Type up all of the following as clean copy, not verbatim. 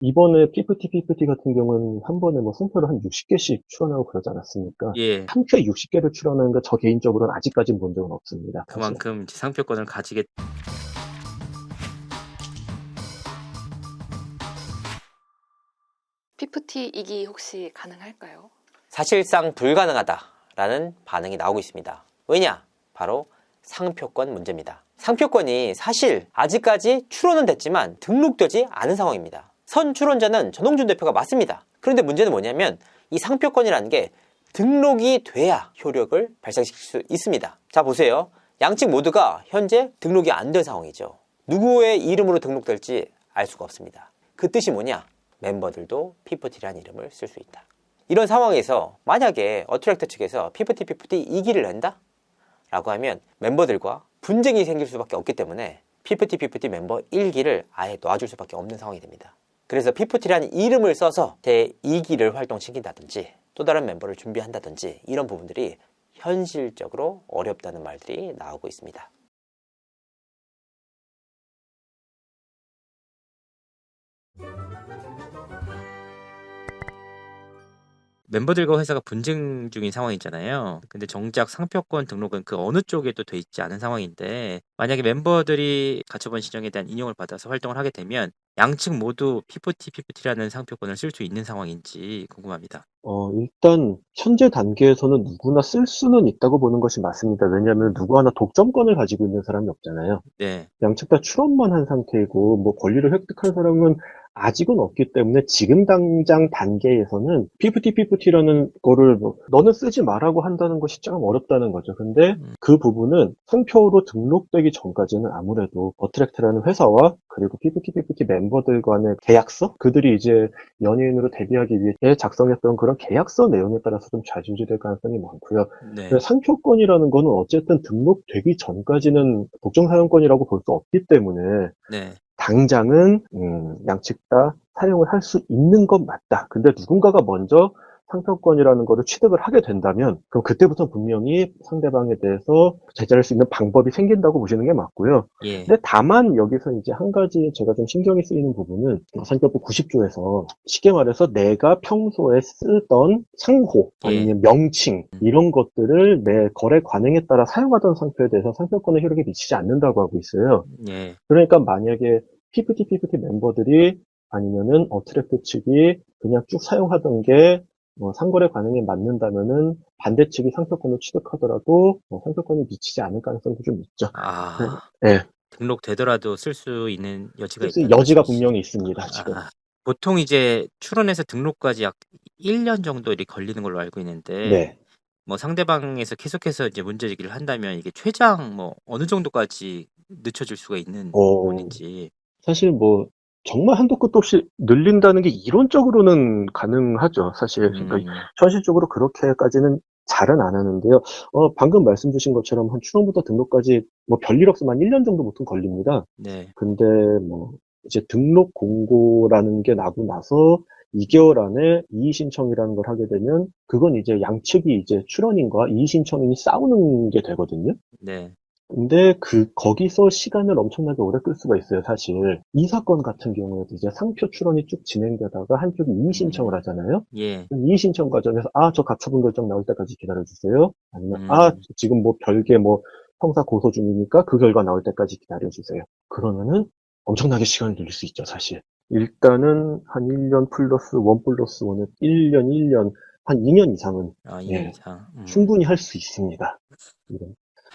이번에 피프티 같은 경우는 한 번에 뭐 상표를 한 60개씩 출원하고 그러지 않았습니까? 예. 한 표에 60개를 출원하는 거 저 개인적으로는 아직까진 본 적은 없습니다, 사실. 그만큼 이제 상표권을 가지게. 피프티이기 혹시 가능할까요? 사실상 불가능하다라는 반응이 나오고 있습니다. 왜냐? 바로 상표권 문제입니다. 상표권이 사실 아직까지 출원은 됐지만 등록되지 않은 상황입니다. 선 출원자는 전홍준 대표가 맞습니다. 그런데 문제는 뭐냐면 이 상표권이라는 게 등록이 돼야 효력을 발생시킬 수 있습니다. 자, 보세요. 양측 모두가 현재 등록이 안 된 상황이죠. 누구의 이름으로 등록될지 알 수가 없습니다. 그 뜻이 뭐냐? 멤버들도 피프티라는 이름을 쓸 수 있다. 이런 상황에서 만약에 어트랙터 측에서 피프티 2기를 낸다? 라고 하면 멤버들과 분쟁이 생길 수밖에 없기 때문에 피프티 멤버 1기를 아예 놔줄 수밖에 없는 상황이 됩니다. 그래서 피프티라는 이름을 써서 제2기를 활동시킨다든지 또 다른 멤버를 준비한다든지 이런 부분들이 현실적으로 어렵다는 말들이 나오고 있습니다. 멤버들과 회사가 분쟁 중인 상황이잖아요. 근데 정작 상표권 등록은 그 어느 쪽에도 돼 있지 않은 상황인데, 만약에 멤버들이 가처분 신청에 대한 인용을 받아서 활동을 하게 되면 양측 모두 피프티라는 상표권을 쓸 수 있는 상황인지 궁금합니다. 일단 현재 단계에서는 누구나 쓸 수는 있다고 보는 것이 맞습니다. 왜냐하면 누구 하나 독점권을 가지고 있는 사람이 없잖아요. 네. 양측 다 출원만 한 상태이고 뭐 권리를 획득한 사람은 아직은 없기 때문에 지금 당장 단계에서는 피프티라는 거를 뭐 너는 쓰지 말라고 한다는 것이 좀 어렵다는 거죠. 근데 그 부분은 상표로 등록되기 전까지는 아무래도 버트랙트라는 회사와 그리고 피프티 멤버들 간의 계약서, 그들이 이제 연예인으로 데뷔하기 위해 작성했던 그런 계약서 내용에 따라서 좀 좌지우지될 가능성이 많고요. 네. 상표권이라는 거는 어쨌든 등록되기 전까지는 독점사용권이라고 볼 수 없기 때문에 네. 당장은 양측 다 사용을 할 수 있는 건 맞다. 근데 누군가가 먼저 상표권이라는 거를 취득을 하게 된다면 그럼 그때부터 분명히 상대방에 대해서 제재할 수 있는 방법이 생긴다고 보시는 게 맞고요. 예. 근데 다만 여기서 이제 한 가지 제가 좀 신경이 쓰이는 부분은 상표법 90조에서 쉽게 말해서 내가 평소에 쓰던 상호 아니면 명칭 이런 것들을 내 거래 관행에 따라 사용하던 상표에 대해서 상표권의 효력이 미치지 않는다고 하고 있어요. 예. 그러니까 만약에 피프티 멤버들이 아니면은 어트랙트 측이 그냥 쭉 사용하던 게 상거래 관행에 맞는다면은 반대 측이 상표권을 취득하더라도 상표권이 미치지 않을 가능성도 좀 있죠. 아, 네. 등록되더라도 쓸 수 있는 여지가 쓸 수 있다는 여지가 말씀이시죠? 분명히 있습니다, 지금. 보통 이제 출원해서 등록까지 약 1년 정도 이렇게 걸리는 걸로 알고 있는데, 네. 뭐 상대방에서 계속해서 이제 문제 제기를 한다면 이게 최장 뭐 어느 정도까지 늦춰질 수가 있는 부분인지. 사실 뭐 정말 한도 끝도 없이 늘린다는 게 이론적으로는 가능하죠. 사실 그러니까 현실적으로 그렇게까지는 잘은 안 하는데요. 방금 말씀 주신 것처럼 한 출원부터 등록까지 뭐 별일 없으면 한 1년 정도 보통 걸립니다. 네. 근데 뭐 이제 등록 공고라는 게 나고 나서 2개월 안에 이의 신청이라는 걸 하게 되면 그건 이제 양측이 이제 출원인과 이의 신청인이 싸우는 게 되거든요. 네. 근데 거기서 시간을 엄청나게 오래 끌 수가 있어요, 사실. 이 사건 같은 경우에도 이제 상표 출원이 쭉 진행되다가 한쪽이 이의 신청을 하잖아요. 예. 이의 신청 과정에서, 저 가처분 결정 나올 때까지 기다려주세요. 아니면, 지금 뭐 별개 뭐 형사 고소 중이니까 그 결과 나올 때까지 기다려주세요. 그러면은 엄청나게 시간을 늘릴 수 있죠, 사실. 일단은 한 1년 플러스 1 플러스 1은 1년, 한 2년 이상은 2년 이상. 충분히 할 수 있습니다.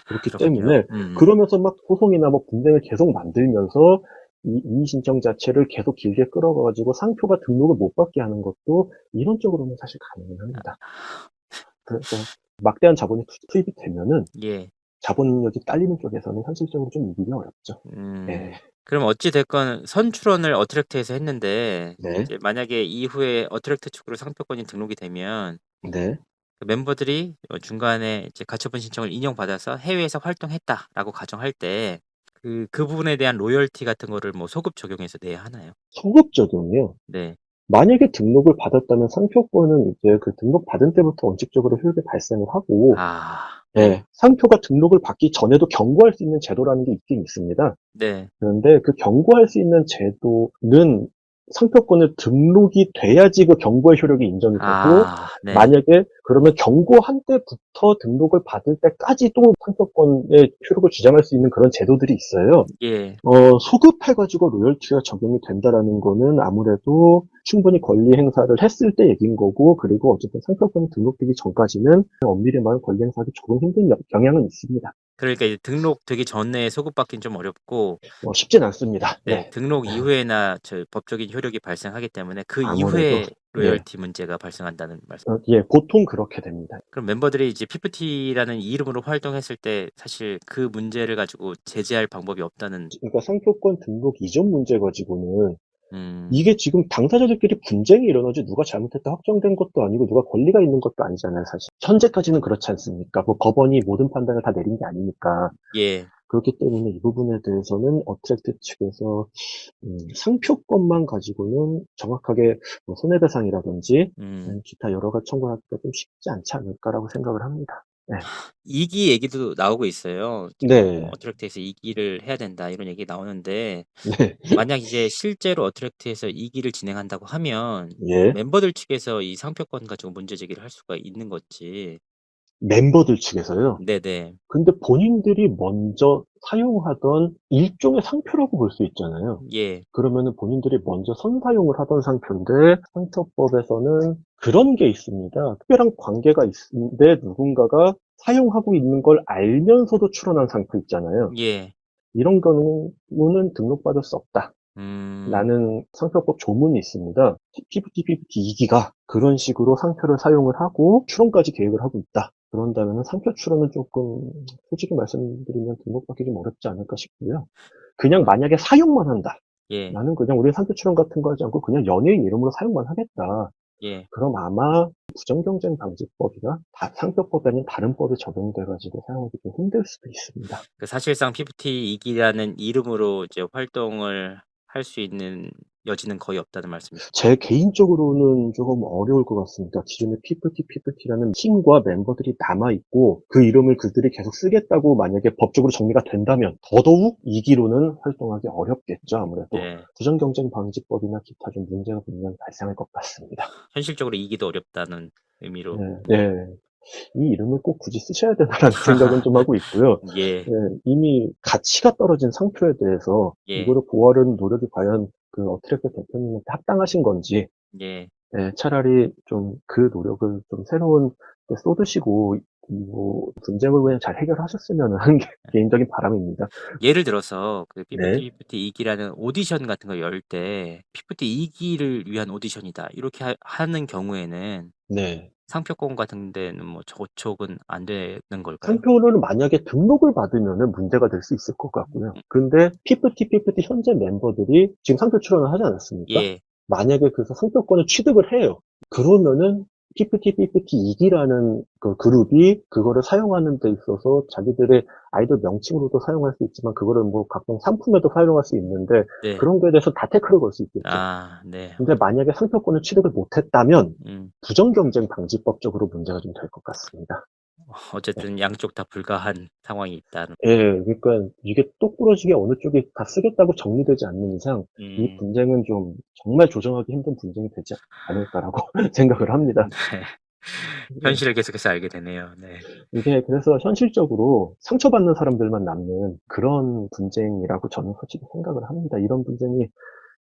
그렇기 그렇군요. 때문에 그러면서 막 소송이나 뭐 분쟁을 계속 만들면서 이 이의 신청 자체를 계속 길게 끌어가지고 상표가 등록을 못 받게 하는 것도 이론적으로는 사실 가능은 합니다. 그래서 막대한 자본이 투입이 되면은 예. 자본력이 딸리는 쪽에서는 현실적으로 좀 이기기 어렵죠. 네. 그럼 어찌 됐건 선출원을 어트랙트에서 했는데 네. 이제 만약에 이후에 어트랙트 측으로 상표권이 등록이 되면 네. 그 멤버들이 중간에 이제 가처분 신청을 인용받아서 해외에서 활동했다라고 가정할 때 그 부분에 대한 로열티 같은 거를 뭐 소급 적용해서 내야 하나요? 소급 적용이요. 네. 만약에 등록을 받았다면 상표권은 이제 그 등록 받은 때부터 원칙적으로 효력이 발생을 하고, 네. 상표가 등록을 받기 전에도 경고할 수 있는 제도라는 게 있긴 있습니다. 네. 그런데 그 경고할 수 있는 제도는 상표권을 등록이 돼야지 그 경고의 효력이 인정이 되고, 네. 만약에 그러면 경고한 때부터 등록을 받을 때까지도 상표권의 효력을 주장할 수 있는 그런 제도들이 있어요. 예. 소급해가지고 로열티가 적용이 된다라는 거는 아무래도 충분히 권리 행사를 했을 때 얘기인 거고, 그리고 어쨌든 상표권이 등록되기 전까지는 엄밀히 말하면 권리 행사하기 조금 힘든 경향은 있습니다. 그러니까 이제 등록되기 전에 소급받기는 좀 어렵고, 쉽진 않습니다. 네, 네. 등록 이후에나 법적인 효력이 발생하기 때문에 그 아무래도, 이후에 네. 로열티 문제가 발생한다는 말씀. 예, 보통 그렇게 됩니다. 그럼 멤버들이 이제 PFT라는 이름으로 활동했을 때 사실 그 문제를 가지고 제재할 방법이 없다는. 그러니까 상표권 등록 이전 문제 가지고는 음, 이게 지금 당사자들끼리 분쟁이 일어나지 누가 잘못했다 확정된 것도 아니고 누가 권리가 있는 것도 아니잖아요, 사실. 현재까지는 그렇지 않습니까? 뭐 법원이 모든 판단을 다 내린 게 아니니까. 예, 그렇기 때문에 이 부분에 대해서는 어트랙트 측에서 상표권만 가지고는 정확하게 뭐 손해배상이라든지 기타 여러 가지 청구하기가 좀 쉽지 않지 않을까라고 생각을 합니다. 네. 2기 얘기도 나오고 있어요. 네. 어트랙트에서 2기를 해야 된다 이런 얘기 나오는데, 네. 만약 이제 실제로 어트랙트에서 2기를 진행한다고 하면 예. 멤버들 측에서 이 상표권 가지고 문제 제기를 할 수가 있는 거지. 멤버들 측에서요. 네네. 근데 본인들이 먼저 사용하던 일종의 상표라고 볼 수 있잖아요. 예, 그러면은 본인들이 먼저 선사용을 하던 상표인데 상표법에서는 그런 게 있습니다. 특별한 관계가 있는데 누군가가 사용하고 있는 걸 알면서도 출원한 상표 있잖아요. 예. 이런 경우는 등록받을 수 없다. 라는 상표법 조문이 있습니다. PPT 2기가 그런 식으로 상표를 사용을 하고 출원까지 계획을 하고 있다. 그런다면 상표 출원은 조금 솔직히 말씀드리면 등록받기 좀 어렵지 않을까 싶고요. 그냥 만약에 사용만 한다. 예, 나는 그냥 우리 상표 출원 같은 거 하지 않고 그냥 연예인 이름으로 사용만 하겠다. 예. 그럼 아마 부정경쟁 방지법이나 상표법이 아닌 다른 법이 적용돼가지고 사용하기 좀 힘들 수도 있습니다. 그 사실상 PFT 2기라는 이름으로 이제 활동을 할 수 있는 여지는 거의 없다는 말씀이시죠? 제 개인적으로는 조금 어려울 것 같습니다. 기존의 PFT라는 팀과 멤버들이 남아있고 그 이름을 그들이 계속 쓰겠다고 만약에 법적으로 정리가 된다면 더더욱 2기로는 활동하기 어렵겠죠. 아무래도 네. 부정경쟁 방지법이나 기타 좀 문제가 분명히 발생할 것 같습니다. 현실적으로 2기도 어렵다는 의미로. 네. 이 이름을 꼭 굳이 쓰셔야 되나라는 생각은 좀 하고 있고요. 예, 이미 가치가 떨어진 상표에 대해서 예, 이거를 보호하려는 노력이 과연 그 어트랙트 대표님한테 합당하신 건지 예. 차라리 좀 그 노력을 좀 새로운 데 쏟으시고 뭐 분쟁을 그냥 잘 해결하셨으면 하는 게 개인적인 바람입니다. 예를 들어서 그 네. PFT 2기라는 오디션 같은 거 열 때 PFT 2기를 위한 오디션이다 이렇게 하는 경우에는 네. 상표권 같은 데는 뭐 저촉은 안 되는 걸까요? 상표는 만약에 등록을 받으면은 문제가 될 수 있을 것 같고요. 근데 PFT 현재 멤버들이 지금 상표 출원을 하지 않았습니까? 예, 만약에 그래서 상표권을 취득을 해요. 그러면은 PFT 2기라는 그 그룹이 그거를 사용하는 데 있어서 자기들의 아이돌 명칭으로도 사용할 수 있지만 그거를 뭐 각종 상품에도 사용할 수 있는데 네. 그런 거에 대해서 다 태클을 걸 수 있겠죠. 아, 네. 근데 만약에 상표권을 취득을 못했다면 음, 부정경쟁 방지법적으로 문제가 좀 될 것 같습니다. 어쨌든 양쪽 다 불가한 상황이 있다는. 예, 그러니까 이게 똑부러지게 어느 쪽이 다 쓰겠다고 정리되지 않는 이상 이 분쟁은 좀 정말 조정하기 힘든 분쟁이 되지 않을까라고 생각을 합니다. 네. 현실을 계속해서 알게 되네요. 네. 이게 그래서 현실적으로 상처받는 사람들만 남는 그런 분쟁이라고 저는 솔직히 생각을 합니다. 이런 분쟁이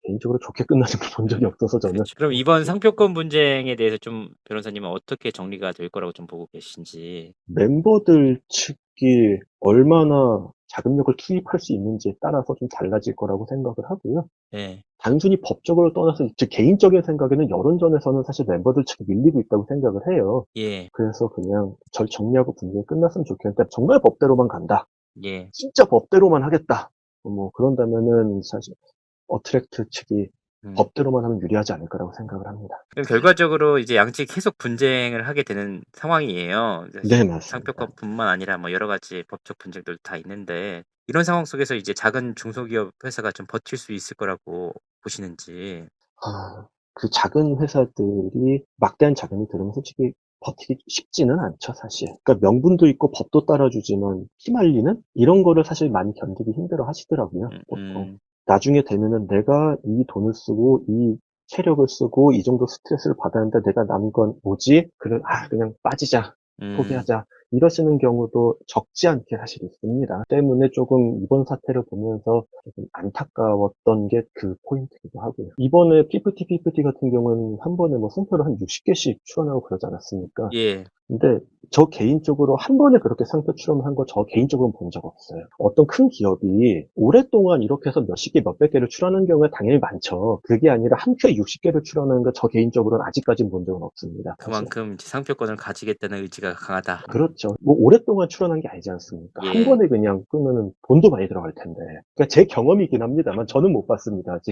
개인적으로 좋게 끝나는 걸 본 적이 없어서 저는. 그렇죠. 그럼 이번 상표권 분쟁에 대해서 좀 변호사님은 어떻게 정리가 될 거라고 좀 보고 계신지. 멤버들 측이 얼마나 자금력을 투입할 수 있는지에 따라서 좀 달라질 거라고 생각을 하고요. 네. 단순히 법적으로 떠나서 제 개인적인 생각에는 여론전에서는 사실 멤버들 측이 밀리고 있다고 생각을 해요. 예, 그래서 그냥 절 정리하고 분쟁이 끝났으면 좋겠는데 정말 법대로만 간다. 예. 진짜 법대로만 하겠다. 뭐 그런다면은 사실 어트랙트 측이 법대로만 하면 유리하지 않을 거라고 생각을 합니다. 그럼 결과적으로 이제 양측이 계속 분쟁을 하게 되는 상황이에요. 네, 맞습니다. 상표권뿐만 아니라 뭐 여러 가지 법적 분쟁들도 다 있는데 이런 상황 속에서 이제 작은 중소기업 회사가 좀 버틸 수 있을 거라고 보시는지. 그 작은 회사들이 막대한 자금이 들으면 솔직히 버티기 쉽지는 않죠, 사실. 그러니까 명분도 있고 법도 따라주지만 휘말리는 이런 거를 사실 많이 견디기 힘들어 하시더라고요, 보통. 나중에 되면은 내가 이 돈을 쓰고 이 체력을 쓰고 이 정도 스트레스를 받았는데 내가 남은 건 뭐지? 그냥 빠지자. 포기하자. 이러시는 경우도 적지 않게 사실 있습니다. 때문에 조금 이번 사태를 보면서 조금 안타까웠던 게 그 포인트이기도 하고요. 이번에 PPT 같은 경우는 한 번에 뭐 상표를 한 60개씩 출원하고 그러지 않았습니까? 예. 근데 저 개인적으로 한 번에 그렇게 상표 출원한 거 저 개인적으로는 본 적 없어요. 어떤 큰 기업이 오랫동안 이렇게 해서 몇십 개, 몇백 개를 출원하는 경우가 당연히 많죠. 그게 아니라 한 표에 60개를 출원하는 거 저 개인적으로는 아직까지는 본 적은 없습니다. 사실. 그만큼 이제 상표권을 가지겠다는 의지가 강하다. 그렇죠. 뭐 오랫동안 출원한 게 아니지 않습니까? 한 예. 번에 그냥 끄면은 돈도 많이 들어갈 텐데. 그러니까 제 경험이긴 합니다만 저는 못 봤습니다. 아직.